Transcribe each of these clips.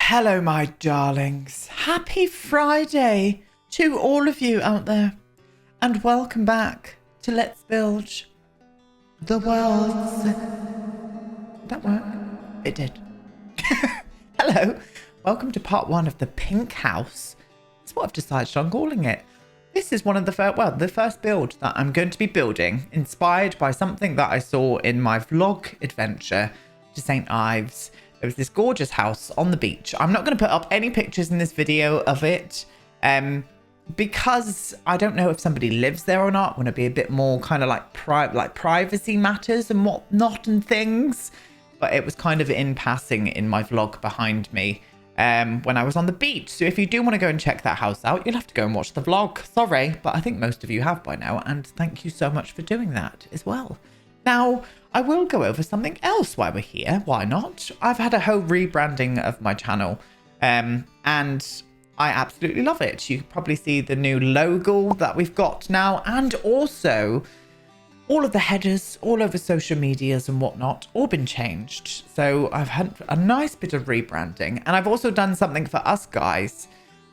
Hello, my darlings. Happy Friday to all of you out there. And welcome back to Let's Build the Worlds. Did that work? It did. Hello. Welcome to part one of the pink house. That's what I've decided on calling it. This is one of the first build that I'm going to be building, inspired by something that I saw in my vlog adventure to St. Ives. There was this gorgeous house on the beach. I'm not going to put up any pictures in this video of it because I don't know if somebody lives there or not. I want to be a bit more kind of like privacy matters and whatnot and things. But it was kind of in passing in my vlog behind me when I was on the beach. So if you do want to go and check that house out, you'll have to go and watch the vlog. Sorry, but I think most of you have by now. And thank you so much for doing that as well. Now, I will go over something else while we're here. Why not? I've had a whole rebranding of my channel and I absolutely love it. You can probably see the new logo that we've got now, and also all of the headers all over social medias and whatnot, all been changed. So I've had a nice bit of rebranding, and I've also done something for us guys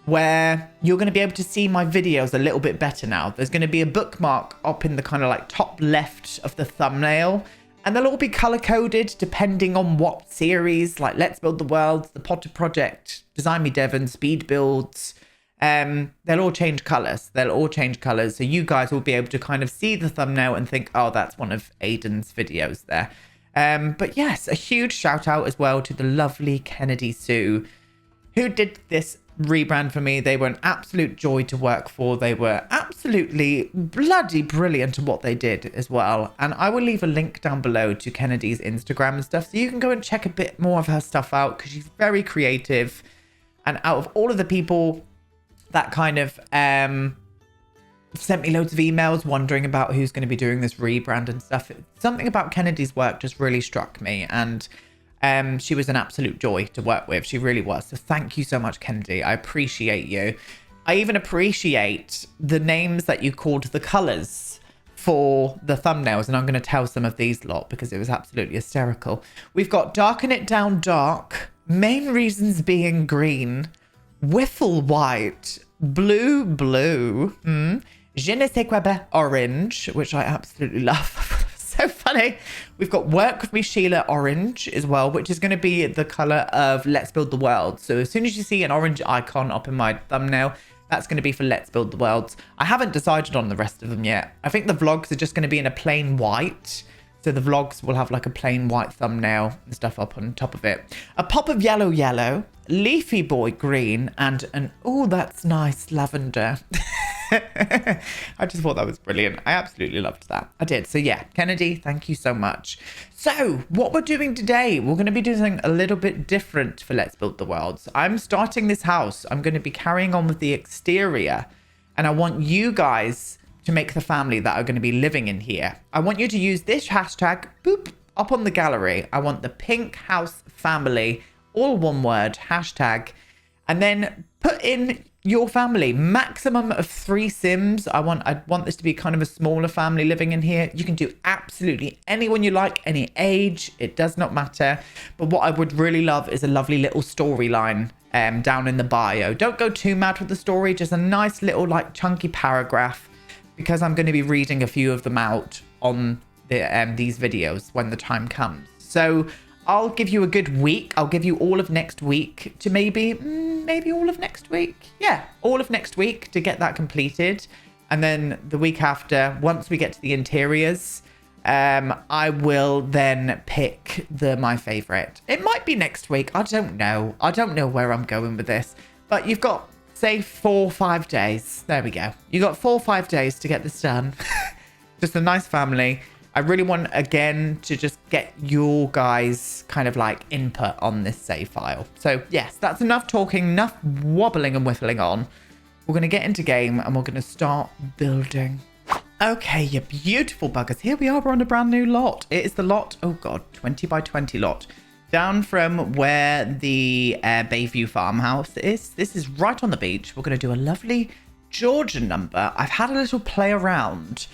where you're going to be able to see my videos a little bit better now. There's going to be a bookmark up in the kind of like top left of the thumbnail, and they'll all be color coded depending on what series, like Let's Build the World, the Potter Project, Design Me Devon, Speed Builds. They'll all change colors. So you guys will be able to kind of see the thumbnail and think, oh, that's one of Aiden's videos there. But yes, a huge shout out as well to the lovely Kennedy Sue, who did this rebrand for me. They were an absolute joy to work for. They were absolutely bloody brilliant at what they did as well. And I will leave a link down below to Kennedy's Instagram and stuff, so you can go and check a bit more of her stuff out, because she's very creative. And out of all of the people that kind of sent me loads of emails wondering about who's going to be doing this rebrand and stuff, something about Kennedy's work just really struck me, and she was an absolute joy to work with. She really was. So thank you so much, Kennedy. I appreciate you. I even appreciate the names that you called the colors for the thumbnails, and I'm going to tell some of these lot because it was absolutely hysterical. We've got Darken It Down Dark, Main Reasons Being Green, Wiffle White, Blue, Je ne sais quoi Orange, which I absolutely love. So funny. We've got Work With Me Sheila Orange as well, which is going to be the color of Let's Build the World. So as soon as you see an orange icon up in my thumbnail, that's going to be for Let's Build the Worlds. I haven't decided on the rest of them yet. I think the vlogs are just going to be in a plain white. So the vlogs will have like a plain white thumbnail and stuff up on top of it. A pop of yellow, Leafy Boy green, and an, oh, that's nice, lavender. I just thought that was brilliant. I absolutely loved that. I did. So yeah, Kennedy, thank you so much. So what we're doing today, we're going to be doing something a little bit different for Let's Build the Worlds. I'm starting this house. I'm going to be carrying on with the exterior, and I want you guys to make the family that are going to be living in here. I want you to use this hashtag, boop, up on the gallery. I want the pink house family, all one word, hashtag, and then put in your family, maximum of 3 Sims. I want this to be kind of a smaller family living in here. You can do absolutely anyone you like, any age, it does not matter. But what I would really love is a lovely little storyline down in the bio. Don't go too mad with the story, just a nice little like chunky paragraph, because I'm going to be reading a few of them out on the these videos when the time comes. So I'll give you a good week. I'll give you all of next week to maybe all of next week. Yeah, all of next week to get that completed. And then the week after, once we get to the interiors, I will then pick my favorite. It might be next week. I don't know. I don't know where I'm going with this. But you've got, say, 4 or 5 days. There we go. You got 4 or 5 days to get this done. Just a nice family. I really want, again, to just get your guys kind of like input on this save file. So yes, that's enough talking, enough wobbling and whiffling on. We're going to get into game and we're going to start building. Okay, you beautiful buggers. Here we are. We're on a brand new lot. It is the lot, oh God, 20 by 20 lot. Down from where the Bayview farmhouse is. This is right on the beach. We're going to do a lovely Georgian number. I've had a little play around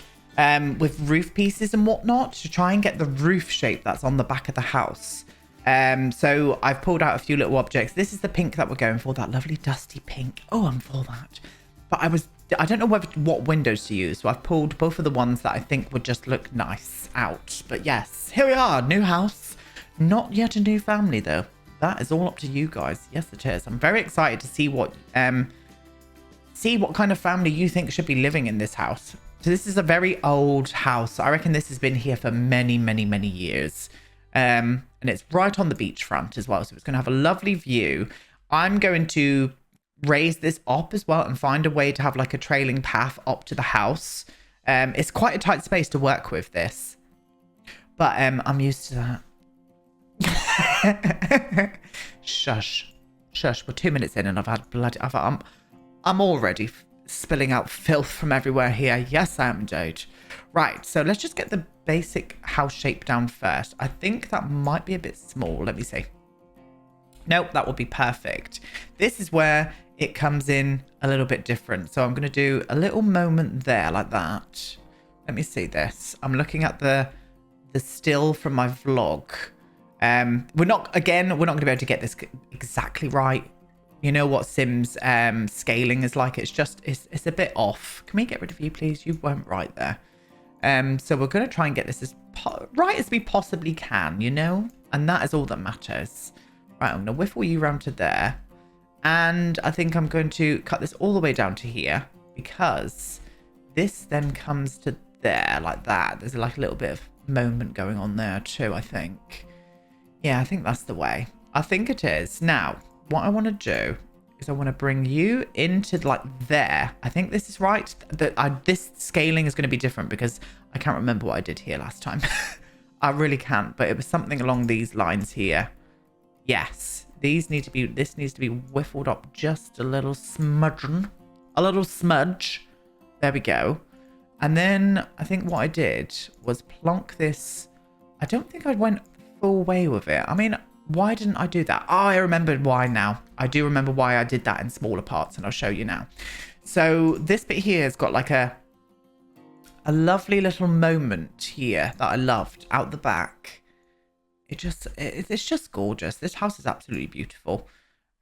with roof pieces and whatnot to try and get the roof shape that's on the back of the house. So I've pulled out a few little objects. This is the pink that we're going for, that lovely dusty pink. Oh, I'm for that. But I don't know what windows to use. So I've pulled both of the ones that I think would just look nice out. But yes, here we are, new house. Not yet a new family though. That is all up to you guys. Yes, it is. I'm very excited to see what kind of family you think should be living in this house. So this is a very old house. I reckon this has been here for many, many, many years. And it's right on the beachfront as well. So it's going to have a lovely view. I'm going to raise this up as well and find a way to have like a trailing path up to the house. It's quite a tight space to work with this. But I'm used to that. Shush. We're 2 minutes in and I've had I'm already spilling out filth from everywhere here. Yes, I am, Jade. Right, so let's just get the basic house shape down first. I think that might be a bit small. Let me see. Nope, that will be perfect. This is where it comes in a little bit different. So I'm going to do a little moment there like that. Let me see this. I'm looking at the still from my vlog. We're not going to be able to get this exactly right. You know what Sims scaling is like. It's a bit off. Can we get rid of you, please? You weren't right there. So we're going to try and get this as right as we possibly can, you know? And that is all that matters. Right, I'm going to whiffle you around to there. And I think I'm going to cut this all the way down to here because this then comes to there like that. There's like a little bit of moment going on there too, I think. Yeah, I think that's the way. I think it is. Now, what I want to do is I want to bring you into like there. I think this is right. This scaling is going to be different because I can't remember what I did here last time. I really can't, but it was something along these lines here. Yes, this needs to be whiffled up just a little smudging. A little smudge. There we go. And then I think what I did was plonk this. I don't think I went full way with it. I mean, why didn't I do that? Oh, I remembered why now. I do remember why I did that in smaller parts, and I'll show you now. So this bit here has got like a lovely little moment here that I loved out the back. It's just gorgeous. This house is absolutely beautiful.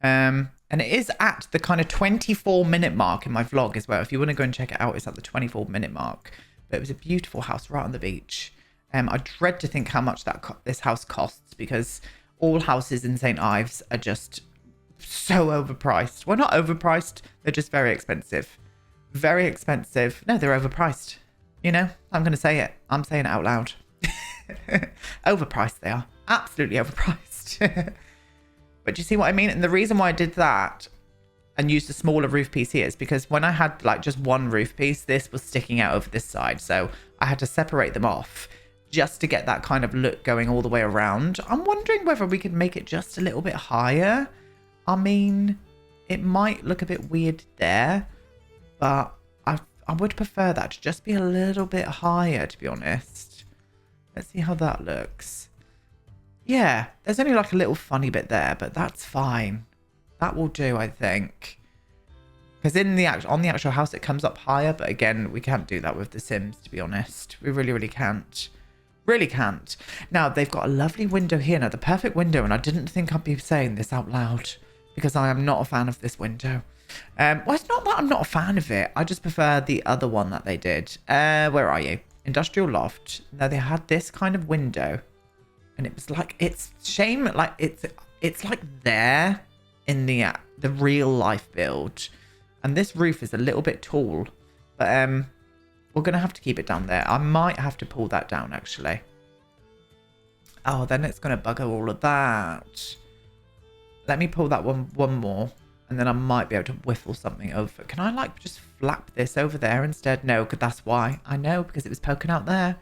And it is at the kind of 24-minute mark in my vlog as well. If you want to go and check it out, it's at the 24-minute mark. But it was a beautiful house right on the beach. I dread to think how much this house costs because all houses in St. Ives are just so overpriced. Well, not overpriced. They're just very expensive. Very expensive. No, they're overpriced. You know, I'm going to say it. I'm saying it out loud. Overpriced they are. Absolutely overpriced. But do you see what I mean? And the reason why I did that and used a smaller roof piece here is because when I had like just one roof piece, this was sticking out over this side. So I had to separate them off just to get that kind of look going all the way around. I'm wondering whether we could make it just a little bit higher. I mean, it might look a bit weird there, but I would prefer that to just be a little bit higher, to be honest. Let's see how that looks. Yeah, there's only like a little funny bit there, but that's fine. That will do, I think. Because on the actual house, it comes up higher, but again, we can't do that with The Sims, to be honest. We really, really can't. Really can't. Now, they've got a lovely window here. Now, the perfect window, and I didn't think I'd be saying this out loud because I am not a fan of this window. Well, it's not that I'm not a fan of it. I just prefer the other one that they did. Where are you? Industrial loft. Now, they had this kind of window, and it was like, it's shame, like, it's like there in the real life build. And this roof is a little bit tall, but we're going to have to keep it down there. I might have to pull that down, actually. Oh, then it's going to bugger all of that. Let me pull that one more, and then I might be able to whiffle something over. Can I, like, just flap this over there instead? No, because that's why. I know, because it was poking out there.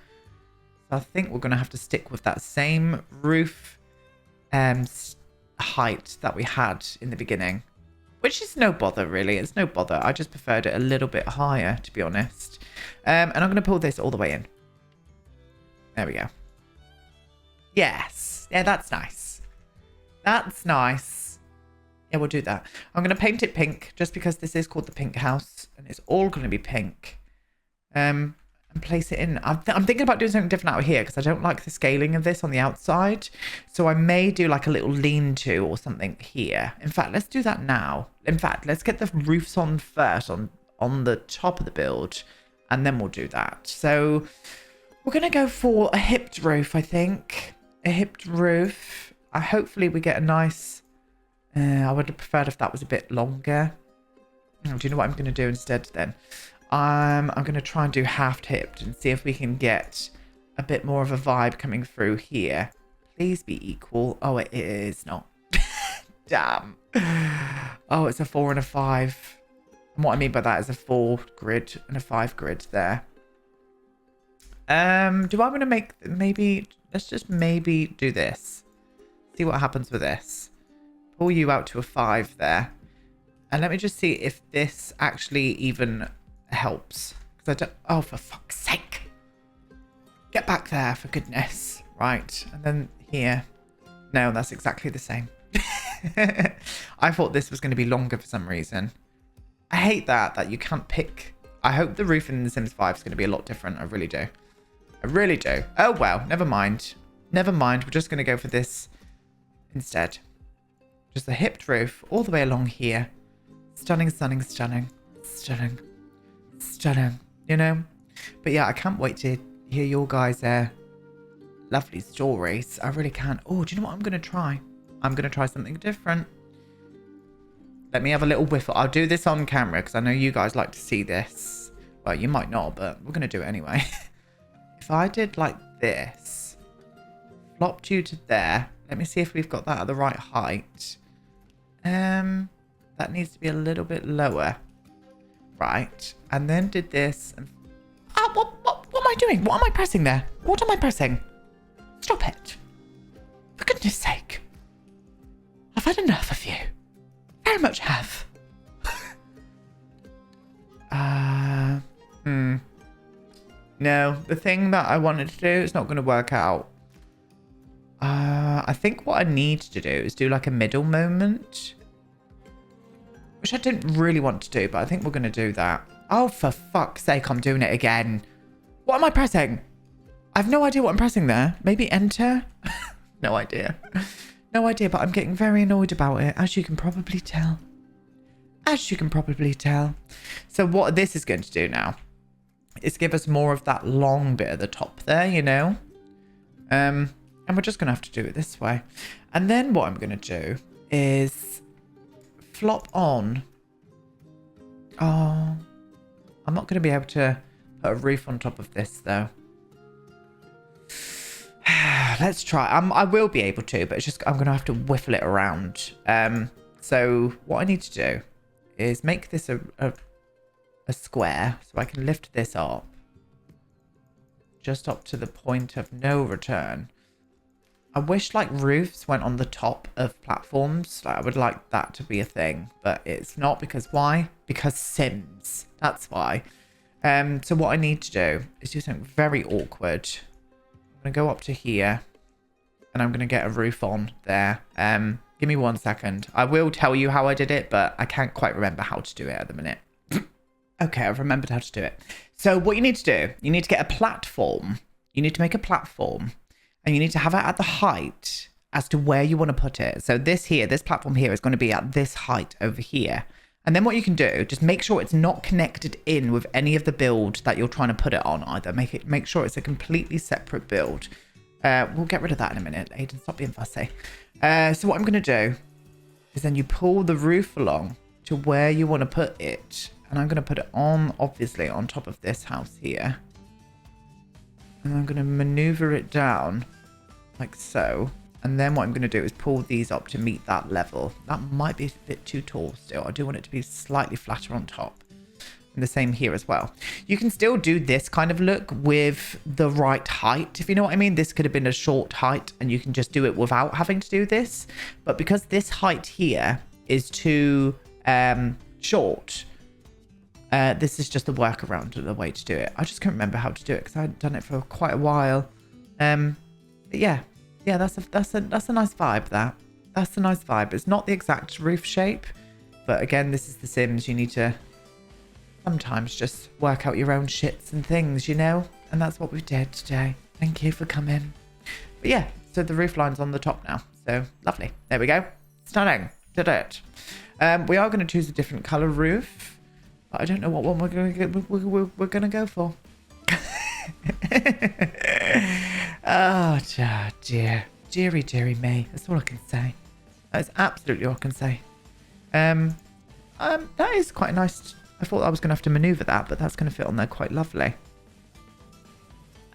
So I think we're going to have to stick with that same roof height that we had in the beginning. Which is no bother, really. It's no bother. I just preferred it a little bit higher, to be honest. And I'm going to pull this all the way in. There we go. Yes. Yeah, that's nice. That's nice. Yeah, we'll do that. I'm going to paint it pink, just because this is called the pink house. And it's all going to be pink. and place it in. I'm thinking about doing something different out here because I don't like the scaling of this on the outside. So I may do like a little lean-to or something here. In fact, let's do that now. In fact, let's get the roofs on first on the top of the build, and then we'll do that. So we're going to go for a hipped roof, I think. A hipped roof. Hopefully we get a nice... I would have preferred if that was a bit longer. Do you know what I'm going to do instead then? I'm going to try and do half hipped and see if we can get a bit more of a vibe coming through here. Please be equal. Oh, it is not. Damn. Oh, it's a 4 and a 5. And what I mean by that is a 4 grid and a 5 grid there. Do I want to make maybe... Let's just maybe do this. See what happens with this. Pull you out to a 5 there. And let me just see if this actually even helps. Because I don't... Oh, for fuck's sake. Get back there, for goodness. Right. And then here. No, that's exactly the same. I thought this was going to be longer for some reason. I hate that you can't pick... I hope the roof in The Sims 5 is going to be a lot different. I really do. I really do. Oh, well. Never mind. Never mind. We're just going to go for this instead. Just a hipped roof all the way along here. Stunning, stunning, stunning. Stunning. Stunning. You know? But yeah, I can't wait to hear your guys' lovely stories. I really can. Oh, do you know what I'm going to try? I'm going to try something different. Let me have a little whiff. I'll do this on camera because I know you guys like to see this. Well, you might not, but we're going to do it anyway. If I did like this, flopped you to there. Let me see if we've got that at the right height. That needs to be a little bit lower. Right. And then did this. And... Oh, what am I doing? What am I pressing there? What am I pressing? Stop it. For goodness sake. I've had enough of you. Very much have. No, the thing that I wanted to do is not going to work out. I think what I need to do is do like a middle moment. Which I didn't really want to do, but I think we're going to do that. Oh, for fuck's sake, I'm doing it again. What am I pressing? I have no idea what I'm pressing there. Maybe enter? No idea. No idea, but I'm getting very annoyed about it, as you can probably tell. As you can probably tell. So what this is going to do now is give us more of that long bit at the top there, you know? And we're just going to have to do it this way. And then what I'm going to do is flop on. Oh, I'm not going to be able to put a roof on top of this, though. Let's try. I will be able to, but it's just I'm going to have to whiffle it around. So what I need to do is make this a square so I can lift this up just up to the point of no return. I wish like roofs went on the top of platforms. Like, I would like that to be a thing, but it's not because why? Because Sims. That's why. So what I need to do is do something very awkward. I'm going to go up to here and I'm going to get a roof on there. Give me 1 second. I will tell you how I did it, but I can't quite remember how to do it at the minute. Okay, I've remembered how to do it. So what you need to do, you need to get a platform. You need to make a platform and you need to have it at the height as to where you want to put it. So this platform here is going to be at this height over here. And then what you can do, just make sure it's not connected in with any of the build that you're trying to put it on either. Make sure it's a completely separate build. We'll get rid of that in a minute. Aiden, stop being fussy. So what I'm going to do is then you pull the roof along to where you want to put it. And I'm going to put it on, obviously, on top of this house here. And I'm going to maneuver it down like so. And then what I'm going to do is pull these up to meet that level. That might be a bit too tall still. I do want it to be slightly flatter on top. And the same here as well. You can still do this kind of look with the right height, if you know what I mean. This could have been a short height and you can just do it without having to do this. But because this height here is too short, this is just a workaround of the way to do it. I just can't remember how to do it because I hadn't done it for quite a while. But yeah, that's a nice vibe. That's a nice vibe. It's not the exact roof shape, but again, this is The Sims. You need to sometimes just work out your own shits and things, you know? And that's what we did today. Thank you for coming. But yeah, so the roof line's on the top now. So lovely. There we go. Stunning. Did it. We are going to choose a different color roof. But I don't know what one we're going to go for. Oh, dear. Deary me. That's all I can say. That is absolutely all I can say. That is quite nice. I thought I was going to have to maneuver that, but that's going to fit on there quite lovely.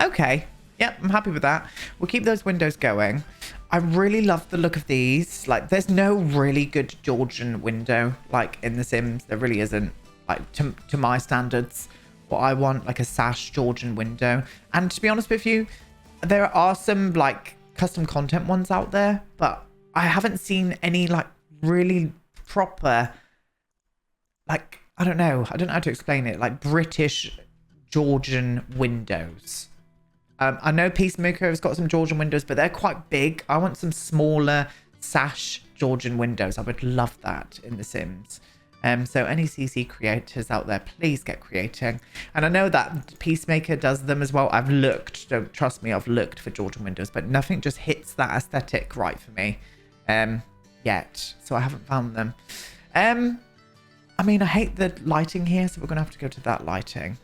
Okay. Yep, I'm happy with that. We'll keep those windows going. I really love the look of these. Like, there's no really good Georgian window, like, in The Sims. There really isn't, like, to my standards. What I want, like, a sash Georgian window. And to be honest with you, there are some, like, custom content ones out there, but I haven't seen any, like, really proper, like, I don't know how to explain it, like, British Georgian windows. I know Peacemaker has got some Georgian windows, but they're quite big. I want some smaller sash Georgian windows. I would love that in The Sims. So any CC creators out there, please get creating. And I know that Peacemaker does them as well. I've looked, don't trust me, I've looked for Georgian windows, but nothing just hits that aesthetic right for me yet. So I haven't found them. I mean, I hate the lighting here, so we're going to have to go to that lighting.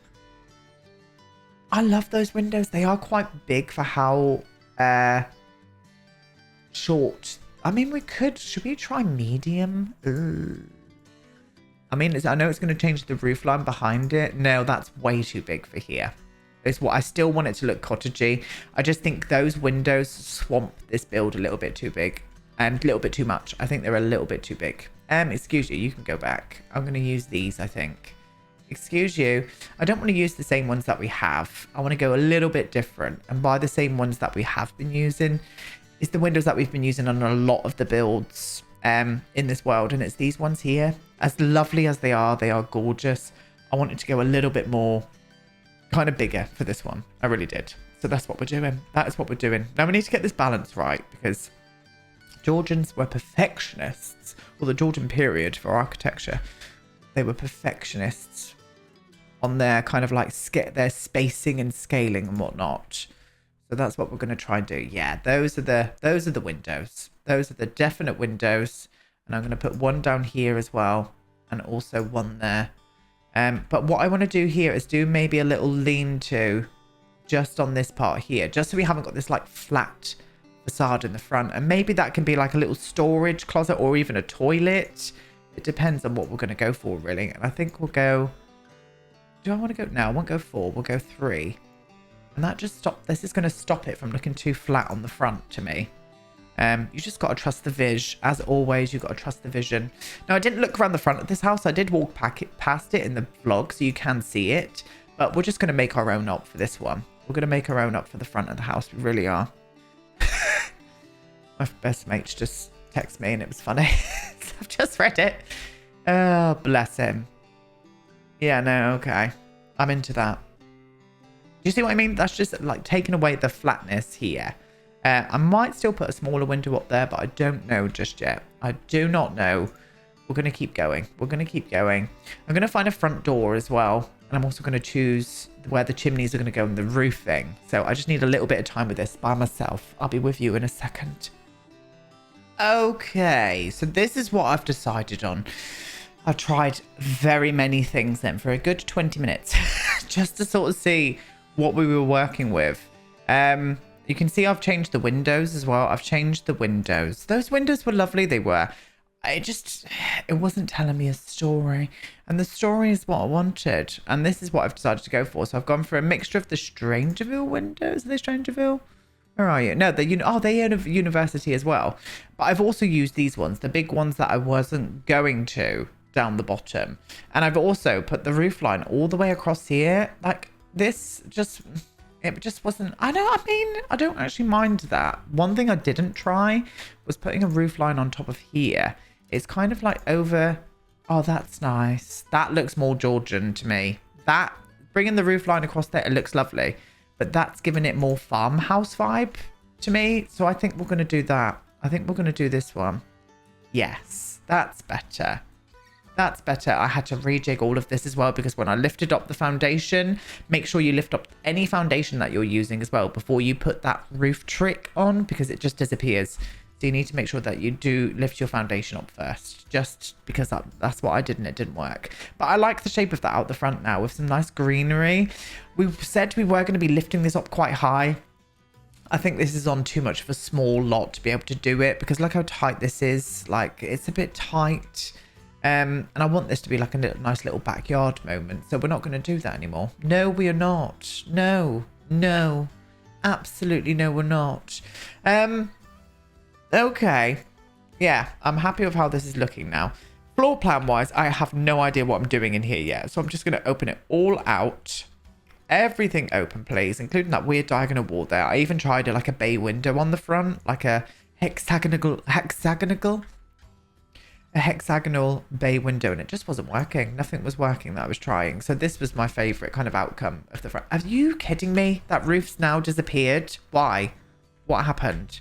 I love those windows. They are quite big for how short. I mean, should we try medium? Ooh. I mean, I know it's going to change the roof line behind it. No, that's way too big for here. It's what I still want it to look cottagey. I just think those windows swamp this build a little bit too big and a little bit too much. I think they're a little bit too big. Excuse you can go back. I'm going to use these, I think. Excuse you. I don't want to use the same ones that we have. I want to go a little bit different. And by the same ones that we have been using is the windows that we've been using on a lot of the builds in this world. And it's these ones here. As lovely as they are gorgeous. I wanted to go a little bit more kind of bigger for this one. I really did. So that's what we're doing. That is what we're doing. Now we need to get this balance right because Georgians were perfectionists. Well, the Georgian period for architecture, they were perfectionists on their kind of like their spacing and scaling and whatnot. So that's what we're going to try and do. Yeah, those are the windows. Those are the definite windows. And I'm going to put one down here as well. And also one there. But what I want to do here is do maybe a little lean-to just on this part here. Just so we haven't got this like flat facade in the front. And maybe that can be like a little storage closet or even a toilet. It depends on what we're going to go for, really. And I think we'll go... Do I want to go... No, I won't go 4. We'll go 3. And that just this is going to stop it from looking too flat on the front to me. You just got to trust the vision. As always, you've got to trust the vision. Now, I didn't look around the front of this house. I did walk past it in the vlog, so you can see it. But we're just going to make our own up for this one. We're going to make our own up for the front of the house. We really are. My best mate just texted me and it was funny. I've just read it. Oh, bless him. Yeah, no, okay. I'm into that. Do you see what I mean? That's just like taking away the flatness here. I might still put a smaller window up there, but I don't know just yet. I do not know. We're going to keep going. We're going to keep going. I'm going to find a front door as well. And I'm also going to choose where the chimneys are going to go and the roofing. So I just need a little bit of time with this by myself. I'll be with you in a second. Okay, so this is what I've decided on. I've tried very many things then for a good 20 minutes just to sort of see what we were working with. You can see I've changed the windows as well. I've changed the windows. Those windows were lovely. They were. It wasn't telling me a story. And the story is what I wanted. And this is what I've decided to go for. So I've gone for a mixture of the Strangerville windows. Are they Strangerville? Where are you? No, they're university as well. But I've also used these ones, the big ones that I wasn't going to down the bottom. And I've also put the roof line all the way across here. Like this it just wasn't, I don't actually mind that. One thing I didn't try was putting a roof line on top of here. It's kind of like over, oh, that's nice. That looks more Georgian to me. That, bringing the roof line across there, it looks lovely. But that's giving it more farmhouse vibe to me. So I think we're going to do that. I think we're going to do this one. Yes, that's better. That's better. I had to rejig all of this as well because when I lifted up the foundation, make sure you lift up any foundation that you're using as well before you put that roof trick on because it just disappears. So you need to make sure that you do lift your foundation up first, just because that's what I did and it didn't work. But I like the shape of that out the front now with some nice greenery. We said we were going to be lifting this up quite high. I think this is on too much of a small lot to be able to do it because look how tight this is. Like, it's a bit tight. And I want this to be like a nice little backyard moment. So we're not going to do that anymore. No, we are not. No, no, absolutely no, we're not. Okay. Yeah, I'm happy with how this is looking now. Floor plan wise, I have no idea what I'm doing in here yet. So I'm just going to open it all out. Everything open, please, including that weird diagonal wall there. I even tried like a bay window on the front, like a hexagonal bay window, and it just wasn't working. Nothing was working that I was trying. So this was my favorite kind of outcome of the front. Are you kidding me? That roof's now disappeared. Why? What happened?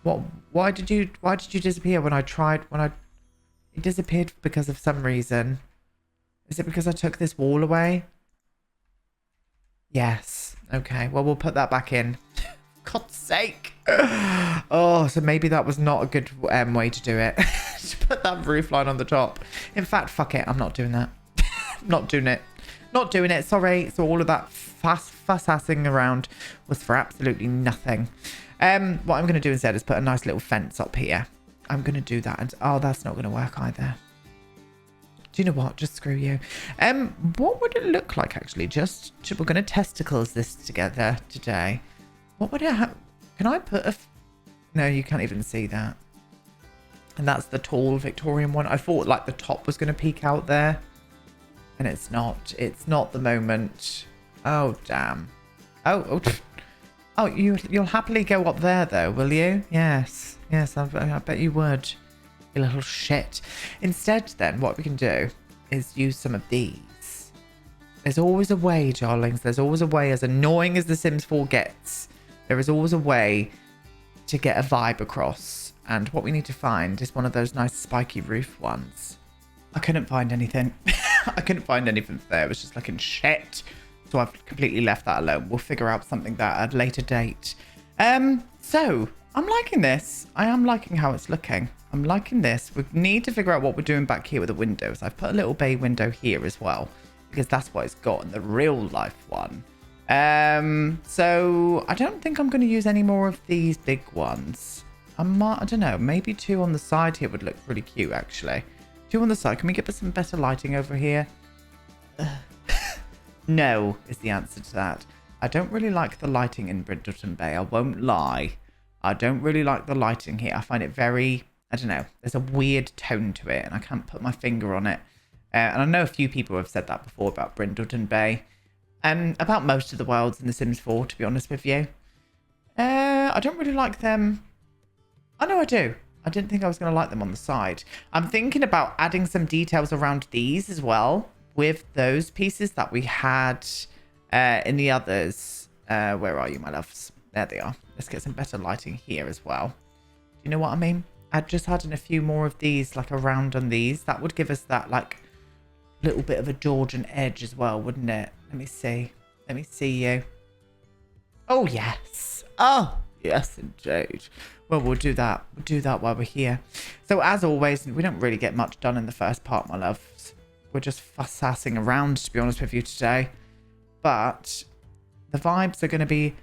What? Why did you disappear when I tried? It disappeared because of some reason. Is it because I took this wall away? Yes. Okay. Well, we'll put that back in. God's sake. Oh, so maybe that was not a good way to do it. To put that roof line on the top. In fact, fuck it. I'm not doing that. Not doing it. Not doing it. Sorry. So all of that fuss-assing around was for absolutely nothing. What I'm going to do instead is put a nice little fence up here. I'm going to do that. And oh, that's not going to work either. Do you know what? Just screw you. What would it look like, actually? We're going to testicles this together today. What would it have? Can I put a... No, you can't even see that. And that's the tall Victorian one. I thought, like, the top was going to peek out there. And it's not. It's not the moment. Oh, damn. Oh, you'll happily go up there, though, will you? Yes. Yes, I bet you would. You little shit. Instead, then, what we can do is use some of these. There's always a way, darlings. There's always a way. As annoying as The Sims 4 gets, there is always a way to get a vibe across. And what we need to find is one of those nice spiky roof ones. I couldn't find anything. I couldn't find anything there. It was just looking shit. So I've completely left that alone. We'll figure out something that at a later date. So I'm liking this. I am liking how it's looking. I'm liking this. We need to figure out what we're doing back here with the windows. I've put a little bay window here as well, because that's what it's got in the real life one. So I don't think I'm going to use any more of these big ones. I don't know. Maybe two on the side here would look really cute, actually. Two on the side. Can we get some better lighting over here? No is the answer to that. I don't really like the lighting in Brindleton Bay. I won't lie. I don't really like the lighting here. I find it very... I don't know. There's a weird tone to it, and I can't put my finger on it. And I know a few people have said that before about Brindleton Bay. About most of the worlds in The Sims 4, to be honest with you. I don't really like them. I know I do. I didn't think I was going to like them on the side. I'm thinking about adding some details around these as well, with those pieces that we had in the others. Where are you, my loves? There they are. Let's get some better lighting here as well. Do you know what I mean? I'd just add in a few more of these, like around on these. That would give us that, like, little bit of a Georgian edge as well, wouldn't it? Let me see. Let me see you. Oh, yes. Oh, yes, indeed. Well, we'll do that. We'll do that while we're here. So, as always, we don't really get much done in the first part, my loves. We're just fuss-assing around, to be honest with you today. But the vibes are going to be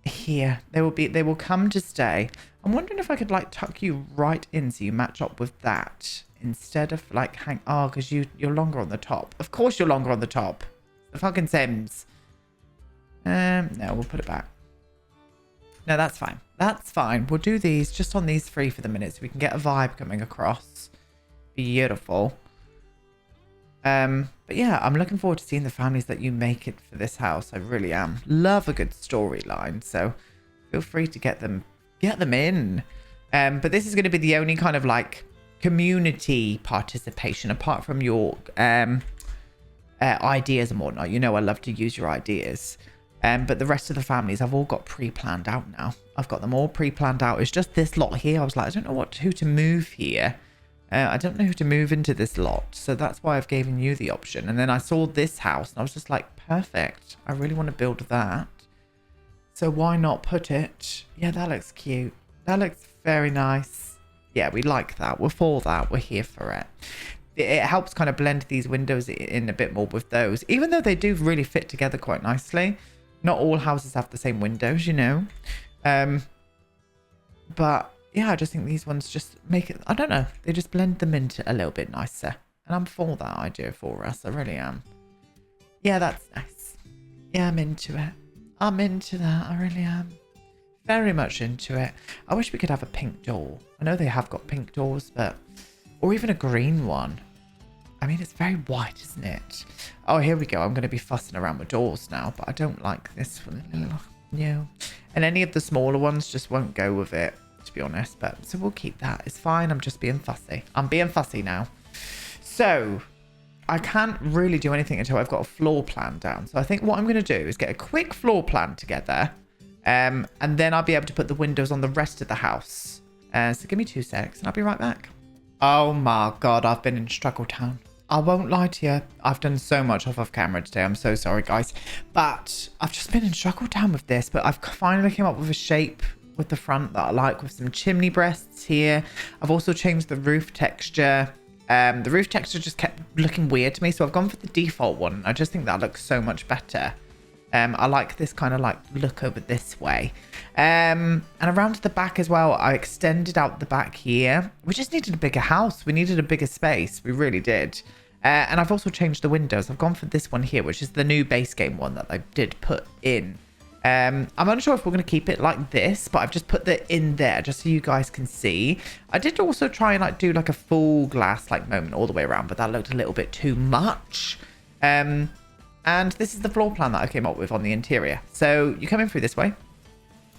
here. They will come to stay. I'm wondering if I could, like, tuck you right in so you match up with that instead of, like, oh, because you're longer on the top. Of course you're longer on the top. The fucking Sims. No, we'll put it back. No, that's fine. That's fine. We'll do these just on these three for the minute so we can get a vibe coming across. Beautiful. But yeah, I'm looking forward to seeing the families that you make it for this house. I really am. Love a good storyline, so feel free to get them in. But this is going to be the only kind of like community participation apart from your ideas and whatnot. You know I love to use your ideas. But the rest of the families I've all got pre-planned out now. I've got them all pre-planned out. It's just this lot here. I was like, I don't know who to move here. I don't know who to move into this lot, so that's why I've given you the option. And then I saw this house and I was just like, perfect. I really want to build that. So why not put it? Yeah, that looks cute. That looks very nice. Yeah, we like that. We're for that. We're here for it. It helps kind of blend these windows in a bit more with those, even though they do really fit together quite nicely. Not all houses have the same windows, you know. But yeah, I just think these ones just make it, I don't know, they just blend them into a little bit nicer. And I'm for that idea for us. I really am. Yeah, that's nice. Yeah, I'm into it. I'm into that. I really am. Very much into it. I wish we could have a pink door. I know they have got pink doors, but... Or even a green one. I mean, it's very white, isn't it? Oh, here we go. I'm going to be fussing around with doors now, but I don't like this one. No. And any of the smaller ones just won't go with it, to be honest. But so we'll keep that. It's fine. I'm just being fussy. I'm being fussy now. So... I can't really do anything until I've got a floor plan down. So I think what I'm going to do is get a quick floor plan together. And then I'll be able to put the windows on the rest of the house. So give me 2 secs and I'll be right back. Oh my God, I've been in Struggle Town. I won't lie to you. I've done so much off camera today. I'm so sorry, guys. But I've just been in Struggle Town with this. But I've finally came up with a shape with the front that I like, with some chimney breasts here. I've also changed the roof texture. The roof texture just kept looking weird to me, so I've gone for the default one. I just think that looks so much better. I like this kind of like look over this way. And around to the back as well, I extended out the back here. We just needed a bigger house. We needed a bigger space. We really did. And I've also changed the windows. I've gone for this one here, which is the new base game one that I did put in. I'm unsure if we're going to keep it like this, but I've just put the in there just so you guys can see. I did also try and like do like a full glass like moment all the way around, but that looked a little bit too much. And this is the floor plan that I came up with on the interior. So you come in through this way.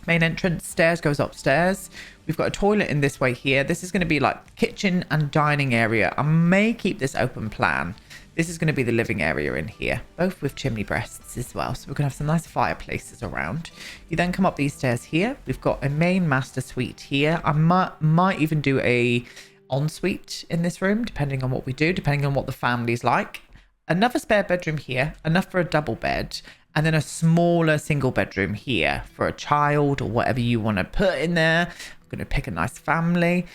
Main entrance, stairs goes upstairs. We've got a toilet in this way here. This is going to be like kitchen and dining area. I may keep this open plan. This is going to be the living area in here, both with chimney breasts as well. So we're going to have some nice fireplaces around. You then come up these stairs here. We've got a main master suite here. I might even do a ensuite in this room, depending on what we do, depending on what the family's like. Another spare bedroom here, enough for a double bed, and then a smaller single bedroom here for a child or whatever you want to put in there. I'm going to pick a nice family.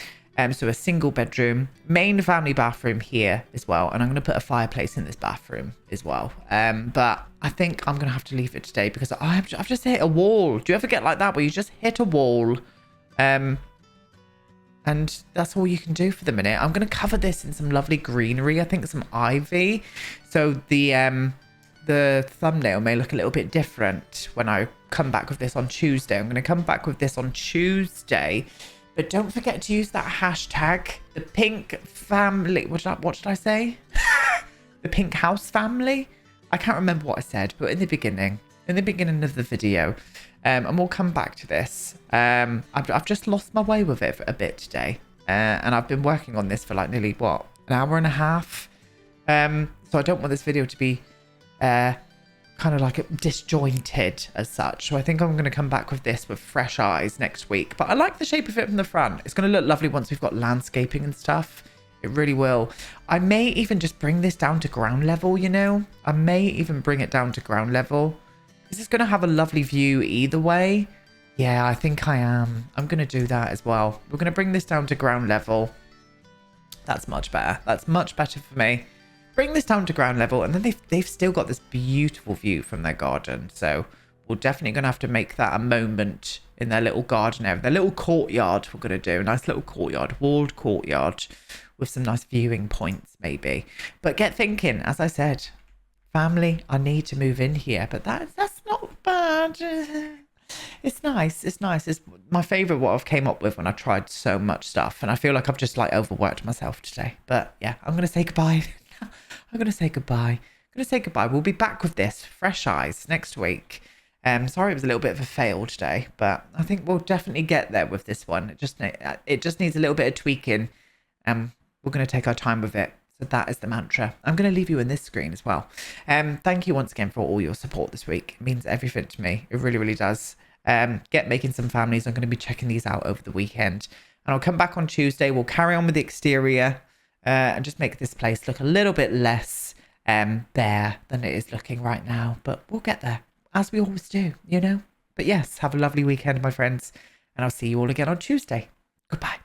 So a single bedroom, main family bathroom here as well. And I'm going to put a fireplace in this bathroom as well. But I think I'm going to have to leave it today because I've just hit a wall. Do you ever get like that where you just hit a wall? And that's all you can do for the minute. I'm going to cover this in some lovely greenery. I think some ivy. So the thumbnail may look a little bit different when I come back with this on Tuesday. I'm going to come back with this on Tuesday. But don't forget to use that hashtag, the pink family. What did I say? The pink house family? I can't remember what I said, but in the beginning of the video. And we'll come back to this. I've just lost my way with it for a bit today. And I've been working on this for like nearly, what, an hour and a half? So I don't want this video to be kind of like disjointed as such. So I think I'm going to come back with this with fresh eyes next week. But I like the shape of it from the front. It's going to look lovely once we've got landscaping and stuff. It really will. I may even just bring this down to ground level, you know. I may even bring it down to ground level. This is going to have a lovely view either way. Yeah, I think I am. I'm going to do that as well. We're going to bring this down to ground level. That's much better. That's much better for me. Bring this down to ground level, and then they've still got this beautiful view from their garden. So we're definitely going to have to make that a moment in their little garden area, their little courtyard. We're going to do a nice little courtyard, walled courtyard with some nice viewing points maybe. But get thinking, as I said, family, I need to move in here, but that's not bad. It's nice. It's nice. It's my favorite what I've came up with when I tried so much stuff, and I feel like I've just like overworked myself today. But yeah, I'm going to say goodbye. I'm going to say goodbye. We'll be back with this fresh eyes next week. Sorry it was a little bit of a fail today, but I think we'll definitely get there with this one. It just needs a little bit of tweaking. We're going to take our time with it. So that is the mantra. I'm going to leave you in this screen as well. Thank you once again for all your support this week. It means everything to me. It really, really does. Get making some families. I'm going to be checking these out over the weekend. And I'll come back on Tuesday. We'll carry on with the exterior. and just make this place look a little bit less bare than it is looking right now. But we'll get there, as we always do, you know. But yes, have a lovely weekend, my friends, and I'll see you all again on Tuesday. Goodbye.